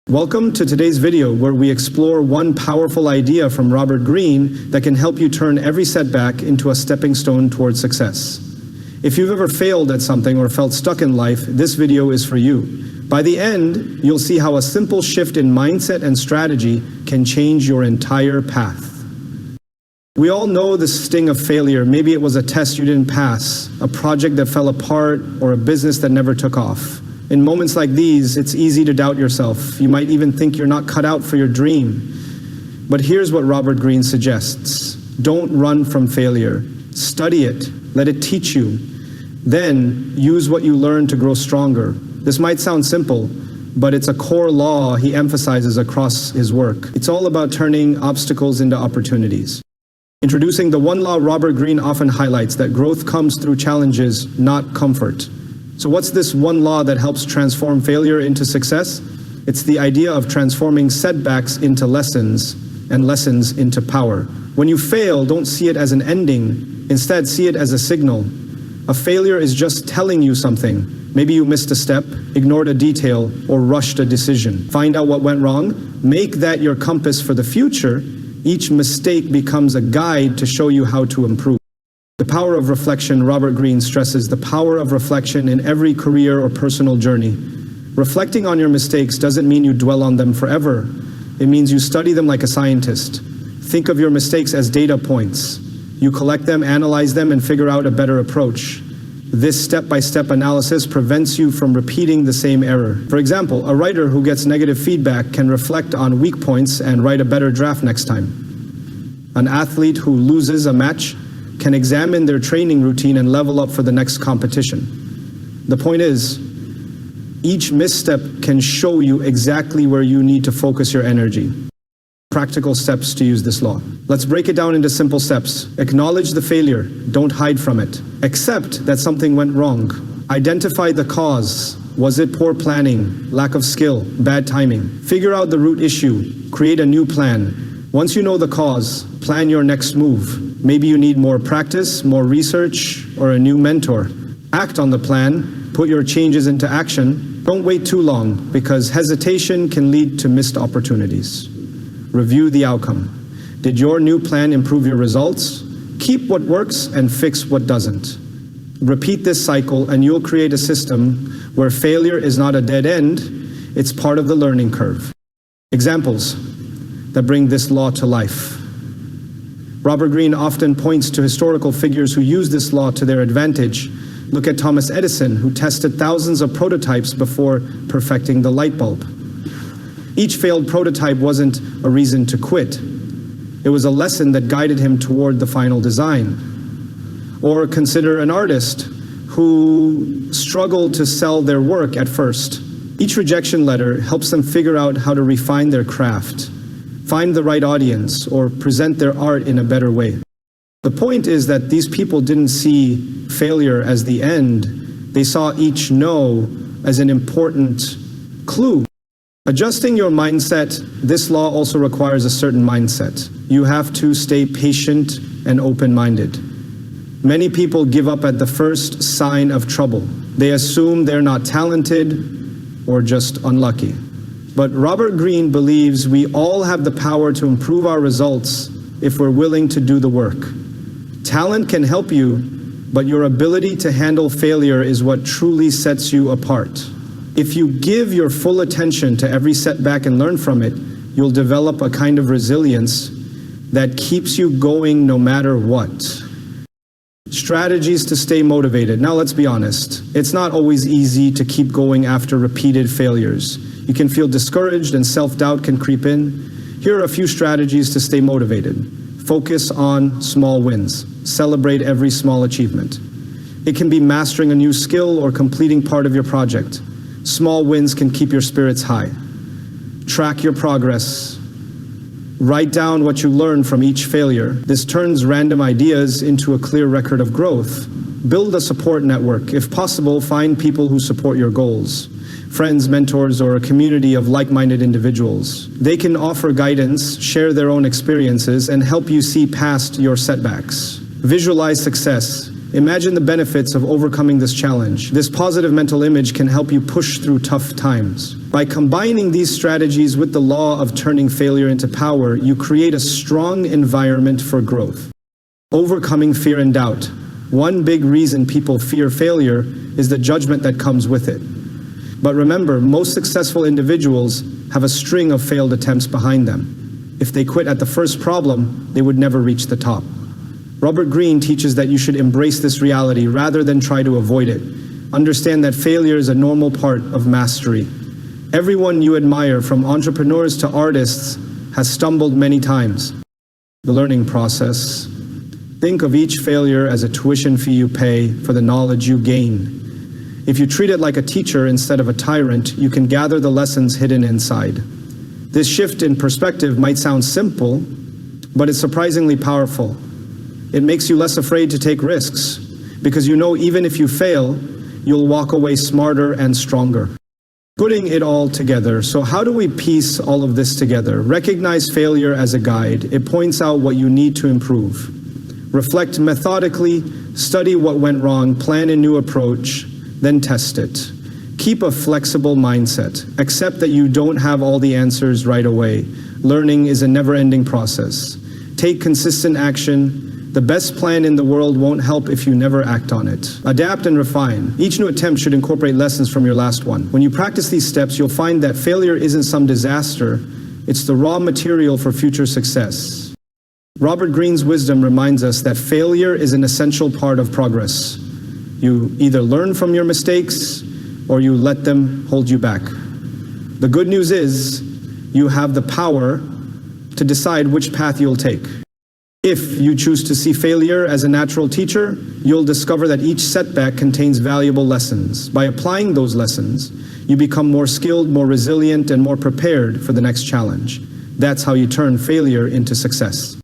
Welcome to today's video where we explore one powerful idea from Robert Greene that can help you turn every setback into a stepping stone towards success. If you've ever failed at something or felt stuck in life, this video is for you. By the end, you'll see how a simple shift in mindset and strategy can change your entire path. We all know the sting of failure. Maybe it was a test you didn't pass, a project that fell apart, or a business that never took off. In moments like these, it's easy to doubt yourself. You might even think you're not cut out for your dream. But here's what Robert Greene suggests. Don't run from failure. Study it. Let it teach you. Then use what you learn to grow stronger. This might sound simple, but it's a core law he emphasizes across his work. It's all about turning obstacles into opportunities. Introducing the one law Robert Greene often highlights, that growth comes through challenges, not comfort. So what's this one law that helps transform failure into success? It's the idea of transforming setbacks into lessons and lessons into power. When you fail, don't see it as an ending. Instead, see it as a signal. A failure is just telling you something. Maybe you missed a step, ignored a detail, or rushed a decision. Find out what went wrong. Make that your compass for the future. Each mistake becomes a guide to show you how to improve. The power of reflection. Robert Greene stresses the power of reflection in every career or personal journey. Reflecting on your mistakes doesn't mean you dwell on them forever. It means you study them like a scientist. Think of your mistakes as data points. You collect them, analyze them, and figure out a better approach. This step-by-step analysis prevents you from repeating the same error. For example, a writer who gets negative feedback can reflect on weak points and write a better draft next time. An athlete who loses a match can examine their training routine and level up for the next competition. The point is, each misstep can show you exactly where you need to focus your energy. Practical steps to use this law. Let's break it down into simple steps. Acknowledge the failure. Don't hide from it. Accept that something went wrong. Identify the cause. Was it poor planning, lack of skill, bad timing? Figure out the root issue. Create a new plan. Once you know the cause, plan your next move. Maybe you need more practice, more research, or a new mentor. Act on the plan. Put your changes into action. Don't wait too long, because hesitation can lead to missed opportunities. Review the outcome. Did your new plan improve your results? Keep what works and fix what doesn't. Repeat this cycle and you'll create a system where failure is not a dead end, it's part of the learning curve. Examples that bring this law to life. Robert Greene often points to historical figures who use this law to their advantage. Look at Thomas Edison, who tested thousands of prototypes before perfecting the light bulb. Each failed prototype wasn't a reason to quit. It was a lesson that guided him toward the final design. Or consider an artist who struggled to sell their work at first. Each rejection letter helps them figure out how to refine their craft, find the right audience, or present their art in a better way. The point is that these people didn't see failure as the end. They saw each no as an important clue. Adjusting your mindset, this law also requires a certain mindset. You have to stay patient and open-minded. Many people give up at the first sign of trouble. They assume they're not talented or just unlucky. But Robert Greene believes we all have the power to improve our results if we're willing to do the work. Talent can help you, but your ability to handle failure is what truly sets you apart. If you give your full attention to every setback and learn from it, you'll develop a kind of resilience that keeps you going no matter what. Strategies to stay motivated. Now let's be honest. It's not always easy to keep going after repeated failures. You can feel discouraged and self-doubt can creep in. Here are a few strategies to stay motivated. Focus on small wins. Celebrate every small achievement. It can be mastering a new skill or completing part of your project. Small wins can keep your spirits high. Track your progress. Write down what you learned from each failure. This turns random ideas into a clear record of growth. Build a support network. If possible, find people who support your goals. Friends, mentors, or a community of like-minded individuals. They can offer guidance, share their own experiences, and help you see past your setbacks. Visualize success. Imagine the benefits of overcoming this challenge. This positive mental image can help you push through tough times. By combining these strategies with the law of turning failure into power, you create a strong environment for growth. Overcoming fear and doubt. One big reason people fear failure is the judgment that comes with it. But remember, most successful individuals have a string of failed attempts behind them. If they quit at the first problem, they would never reach the top. Robert Greene teaches that you should embrace this reality rather than try to avoid it. Understand that failure is a normal part of mastery. Everyone you admire, from entrepreneurs to artists, has stumbled many times. The learning process. Think of each failure as a tuition fee you pay for the knowledge you gain. If you treat it like a teacher instead of a tyrant, you can gather the lessons hidden inside. This shift in perspective might sound simple, but it's surprisingly powerful. It makes you less afraid to take risks, because you know even if you fail, you'll walk away smarter and stronger. Putting it all together. So how do we piece all of this together? Recognize failure as a guide. It points out what you need to improve. Reflect methodically, study what went wrong, plan a new approach, then test it. Keep a flexible mindset. Accept that you don't have all the answers right away. Learning is a never-ending process. Take consistent action. The best plan in the world won't help if you never act on it. Adapt and refine. Each new attempt should incorporate lessons from your last one. When you practice these steps, you'll find that failure isn't some disaster. It's the raw material for future success. Robert Greene's wisdom reminds us that failure is an essential part of progress. You either learn from your mistakes or you let them hold you back. The good news is you have the power to decide which path you'll take. If you choose to see failure as a natural teacher, you'll discover that each setback contains valuable lessons. By applying those lessons, you become more skilled, more resilient, and more prepared for the next challenge. That's how you turn failure into success.